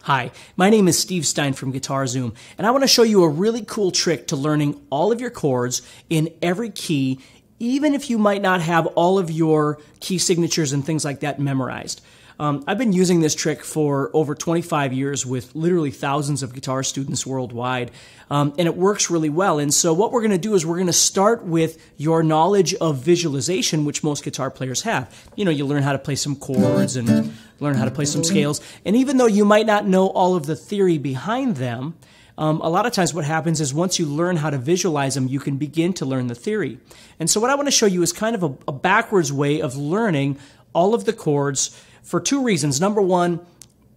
Hi, my name is Steve Stine from Guitar Zoom, and I want to show you a really cool trick to learning all of your chords in every key, even if you might not have all of your key signatures and things like that memorized. I've been using this trick for over 25 years with literally thousands of guitar students worldwide, and it works really well. And so what we're going to do is we're going to start with your knowledge of visualization, which most guitar players have. You know, you learn how to play some chords and learn how to play some scales. And even though you might not know all of the theory behind them, a lot of times what happens is once you learn how to visualize them, you can begin to learn the theory. And so what I want to show you is kind of a backwards way of learning all of the chords for two reasons. Number one,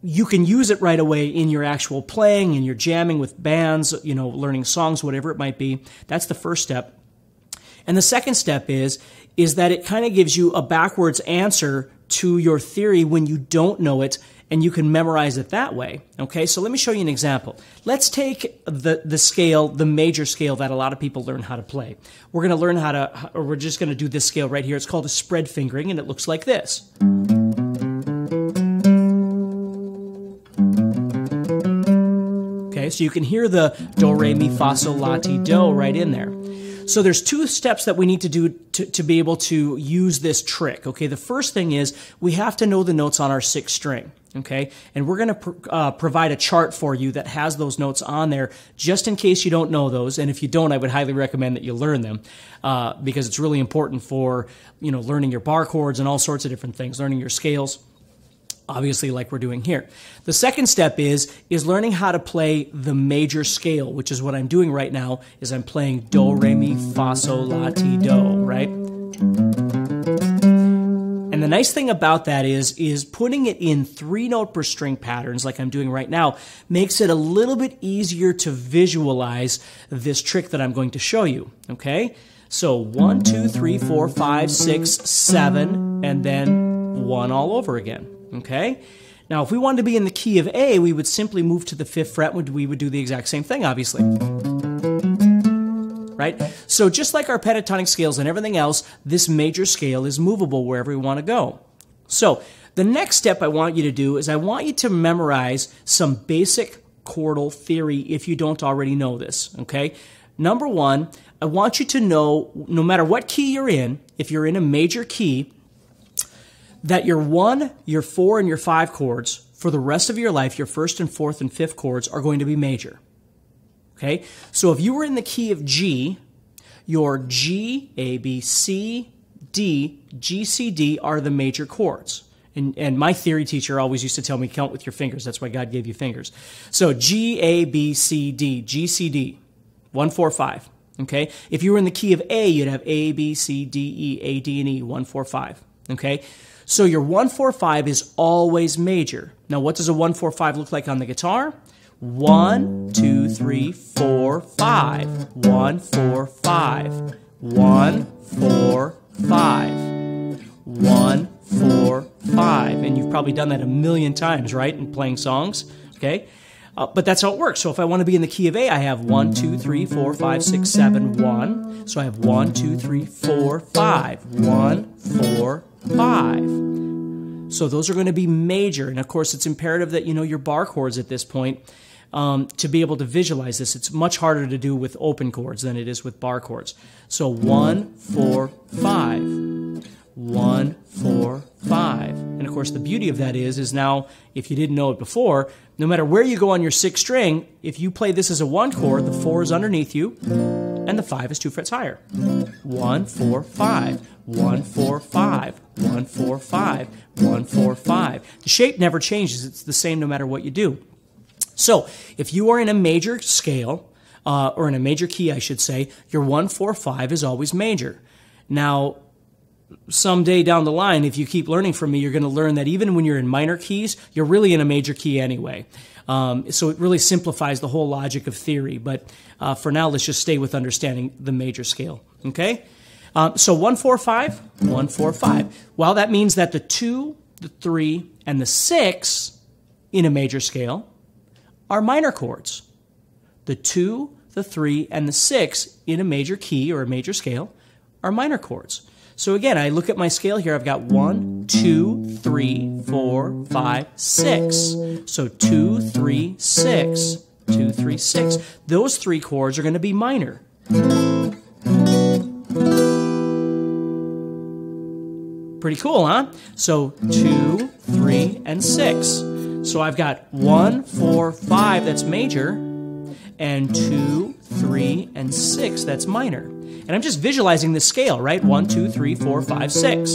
you can use it right away in your actual playing, in your jamming with bands, you know, learning songs, whatever it might be. That's the first step. And the second step is that it kind of gives you a backwards answer to your theory when you don't know it, and you can memorize it that way. Okay, so let me show you an example. Let's take the scale, the major scale that a lot of people learn how to play. We're going to learn how to, or we're just going to do this scale right here. It's called a spread fingering, and it looks like this. Okay, so you can hear the do, re, mi, fa, sol, la, ti, do right in there. So there's two steps that we need to do to be able to use this trick. Okay, the first thing is we have to know the notes on our sixth string. Okay, and we're going to provide a chart for you that has those notes on there just in case you don't know those. And if you don't, I would highly recommend that you learn them because it's really important for, you know, learning your bar chords and all sorts of different things, learning your scales, obviously like we're doing here. The second step is learning how to play the major scale, which is what I'm doing right now, is I'm playing do, re, mi, fa, sol, la, ti, do, right? And the nice thing about that is putting it in 3-note per string patterns like I'm doing right now makes it a little bit easier to visualize this trick that I'm going to show you, okay? So 1, 2, 3, 4, 5, 6, 7, and then 1 all over again. Okay? Now, if we wanted to be in the key of A, we would simply move to the 5th fret. We would do the exact same thing, obviously. Right? So just like our pentatonic scales and everything else, this major scale is movable wherever we want to go. So the next step I want you to do is I want you to memorize some basic chordal theory if you don't already know this. Okay? Number one, I want you to know, no matter what key you're in, if you're in a major key, that your 1, your 4, and your 5 chords for the rest of your life, your 1st and 4th and 5th chords are going to be major. Okay? So if you were in the key of G, your G, A, B, C, D, G, C, D are the major chords. And my theory teacher always used to tell me, count with your fingers. That's why God gave you fingers. So G, A, B, C, D, G, C, D, 1, 4, 5. Okay? If you were in the key of A, you'd have A, B, C, D, E, A, D, and E, 1, 4, 5. Okay? So your 1, 4, 5 is always major. Now, what does a 1, 4, 5 look like on the guitar? 1, 2, 3, 4, 5. 1, 4, 5. 1, 4, 5. 1, 4, 5. And you've probably done that a million times, right, in playing songs? Okay? But that's how it works. So if I want to be in the key of A, I have 1, 2, 3, 4, 5, 6, 7, 1. So I have 1, 2, 3, 4, 5. 1, 4, 5. So those are going to be major. And of course, it's imperative that you know your bar chords at this point to be able to visualize this. It's much harder to do with open chords than it is with bar chords. So 1, 4, 5. 1, 4, 5. And of course, the beauty of that is now, if you didn't know it before, no matter where you go on your 6th string, if you play this as a 1 chord, the 4 is underneath you, and the 5 is 2 frets higher. 1, 4, 5. 1, 4, 5. 1, 4, 5. 1, 4, 5. The shape never changes. It's the same no matter what you do. So if you are in a major scale, or in a major key, I should say, your 1, 4, 5 is always major. Now, someday down the line, if you keep learning from me, you're going to learn that even when you're in minor keys, you're really in a major key anyway. So it really simplifies the whole logic of theory. But for now, let's just stay with understanding the major scale. Okay? So 1, 4, 5, 1, 4, 5. Well, that means that the 2, the 3, and the 6 in a major scale are minor chords. The 2, the 3, and the 6 in a major key or a major scale are minor chords. So again, I look at my scale here. I've got 1, 2, 3, 4, 5, 6. So 2, 3, 6. 2, 3, 6. Those three chords are going to be minor. Pretty cool, huh? So 2, 3, and 6. So I've got 1, 4, 5, that's major, and 2, 3, and 6, that's minor. And I'm just visualizing the scale, right? 1, 2, 3, 4, 5, 6.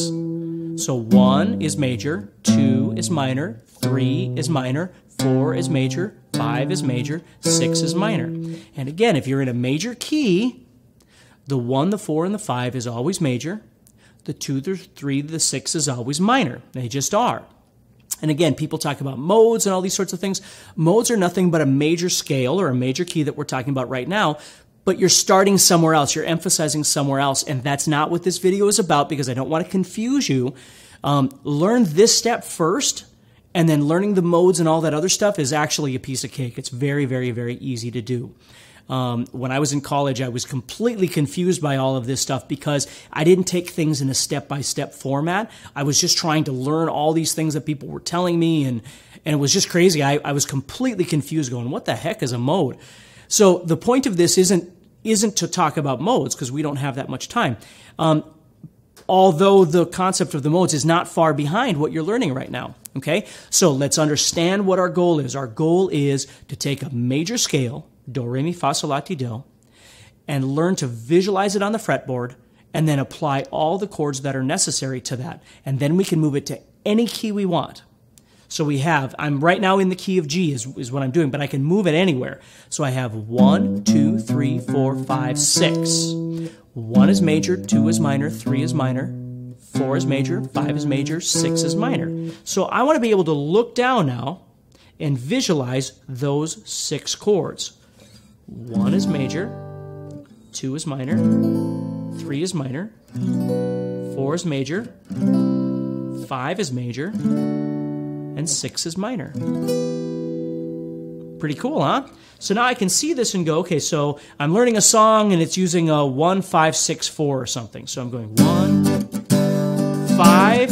So 1 is major, 2 is minor, 3 is minor, 4 is major, 5 is major, 6 is minor. And again, if you're in a major key, the 1, the 4, and the 5 is always major. The 2, the 3, the 6 is always minor. They just are. And again, people talk about modes and all these sorts of things. Modes are nothing but a major scale or a major key that we're talking about right now, but you're starting somewhere else. You're emphasizing somewhere else, and that's not what this video is about because I don't want to confuse you. Learn this step first, and then learning the modes and all that other stuff is actually a piece of cake. It's very, very, very easy to do. When I was in college, I was completely confused by all of this stuff because I didn't take things in a step-by-step format. I was just trying to learn all these things that people were telling me, and it was just crazy. I was completely confused going, what the heck is a mode? So the point of this isn't to talk about modes because we don't have that much time. Although the concept of the modes is not far behind what you're learning right now. Okay, so let's understand what our goal is. Our goal is to take a major scale, do, re, mi, fa, sol, la, ti, do, and learn to visualize it on the fretboard and then apply all the chords that are necessary to that. And then we can move it to any key we want. So we have, I'm right now in the key of G is what I'm doing, but I can move it anywhere. So I have 1, 2, 3, 4, 5, 6. 1 is major, 2 is minor, 3 is minor, 4 is major, 5 is major, 6 is minor. So I want to be able to look down now and visualize those 6 chords. 1 is major, 2 is minor, 3 is minor, 4 is major, 5 is major, and 6 is minor. Pretty cool, huh? So now I can see this and go, okay, so I'm learning a song and it's using a 1, 5, 6, 4 or something. So I'm going 1, 5,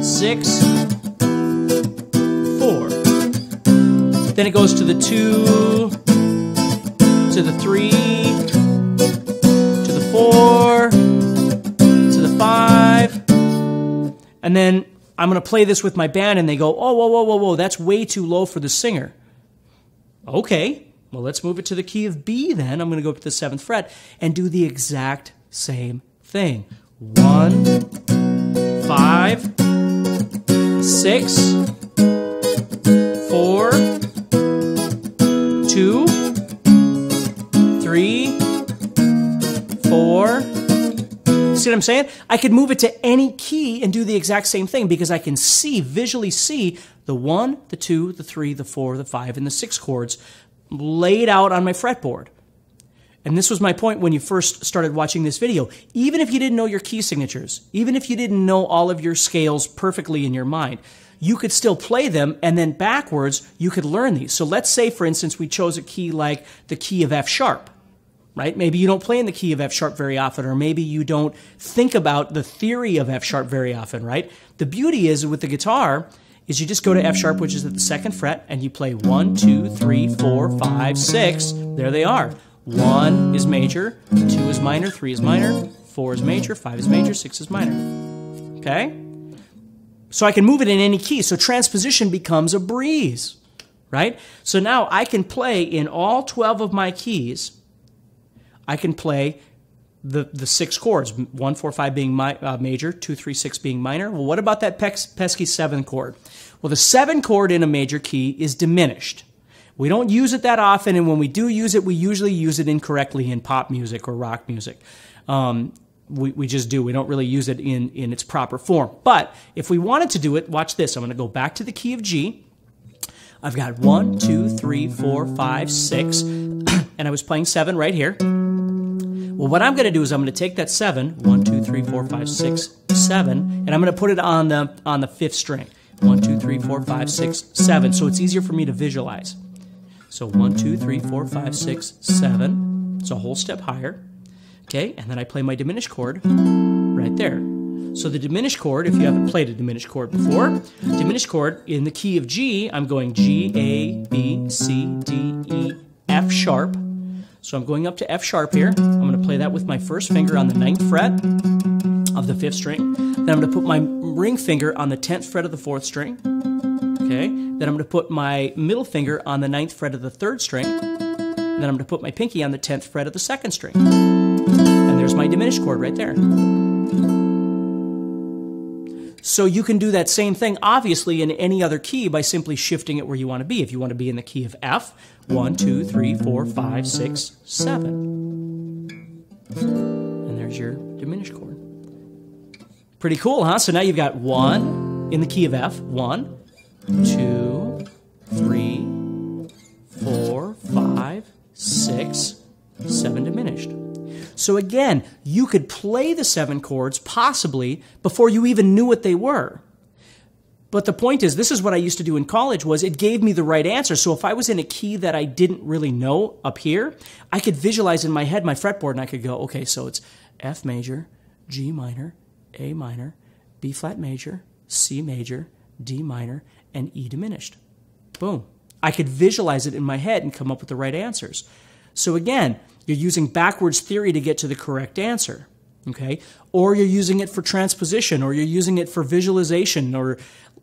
6, 4. Then it goes to the 2, to the 3, to the 4, to the 5, and then I'm going to play this with my band, and they go, oh, whoa, whoa, whoa, whoa, that's way too low for the singer. Okay, well, let's move it to the key of B then. I'm going to go up to the 7th fret and do the exact same thing. 1, 5, 6, 4, 2, 3, 4. See what I'm saying? I could move it to any key and do the exact same thing because I can visually see the 1, the 2, the 3, the 4, the 5, and the 6 chords laid out on my fretboard. And this was my point when you first started watching this video. Even if you didn't know your key signatures, even if you didn't know all of your scales perfectly in your mind, you could still play them, and then backwards, you could learn these. So let's say, for instance, we chose a key like the key of F sharp. Right? Maybe you don't play in the key of F sharp very often, or maybe you don't think about the theory of F sharp very often, right? The beauty is with the guitar is you just go to F sharp, which is at the 2nd fret, and you play 1, 2, 3, 4, 5, 6. There they are. 1 is major, 2 is minor, 3 is minor, 4 is major, 5 is major, 6 is minor. Okay? So I can move it in any key. So transposition becomes a breeze, right? So now I can play in all 12 of my keys. I can play the 6 chords, 1, 4, 5 being major, 2, 3, 6 being minor. Well, what about that pesky 7 chord? Well, the 7 chord in a major key is diminished. We don't use it that often, and when we do use it, we usually use it incorrectly in pop music or rock music. We just do. We don't really use it in its proper form. But if we wanted to do it, watch this. I'm going to go back to the key of G. I've got 1, 2, 3, 4, 5, 6, and I was playing 7 right here. Well, what I'm going to do is I'm going to take that 7, 1, 2, 3, 4, 5, 6, 7, and I'm going to put it on the 5th string. 1, 2, 3, 4, 5, 6, 7, so it's easier for me to visualize. So 1, 2, 3, 4, 5, 6, 7. It's a whole step higher. Okay, and then I play my diminished chord right there. So the diminished chord, if you haven't played a diminished chord before, diminished chord in the key of G, I'm going G, A, B, C, D, E, F sharp. So I'm going up to F sharp here. I'm going to play that with my first finger on the 9th fret of the 5th string. Then I'm going to put my ring finger on the 10th fret of the 4th string. Okay. Then I'm going to put my middle finger on the 9th fret of the 3rd string. And then I'm going to put my pinky on the 10th fret of the 2nd string. And there's my diminished chord right there. So you can do that same thing, obviously, in any other key by simply shifting it where you want to be. If you want to be in the key of F, 1, 2, 3, 4, 5, 6, 7. And there's your diminished chord. Pretty cool, huh? So now you've got 1 in the key of F. 1, 2, 3, 4, 5, 6, 7 diminished. So again, you could play the 7 chords possibly before you even knew what they were. But the point is, this is what I used to do in college, was it gave me the right answer. So if I was in a key that I didn't really know up here, I could visualize in my head my fretboard and I could go, okay, so it's F major, G minor, A minor, B flat major, C major, D minor, and E diminished. Boom. I could visualize it in my head and come up with the right answers. So again, you're using backwards theory to get to the correct answer, okay? Or you're using it for transposition, or you're using it for visualization, or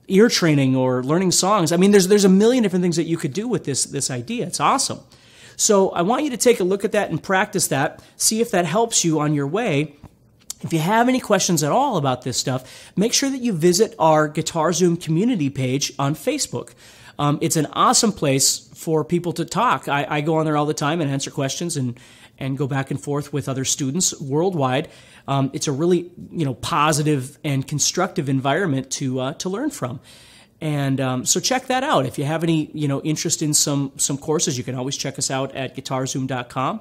ear training, or learning songs. I mean, there's a million different things that you could do with this idea. It's awesome. So I want you to take a look at that and practice that, see if that helps you on your way. If you have any questions at all about this stuff, make sure that you visit our Guitar Zoom community page on Facebook. It's an awesome place for people to talk. I go on there all the time and answer questions and go back and forth with other students worldwide. It's a really positive and constructive environment to learn from. And so check that out. If you have any interest in some courses, you can always check us out at guitarzoom.com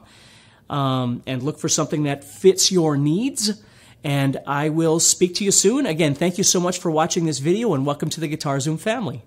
and look for something that fits your needs. And I will speak to you soon. Again, thank you so much for watching this video, and welcome to the Guitar Zoom family.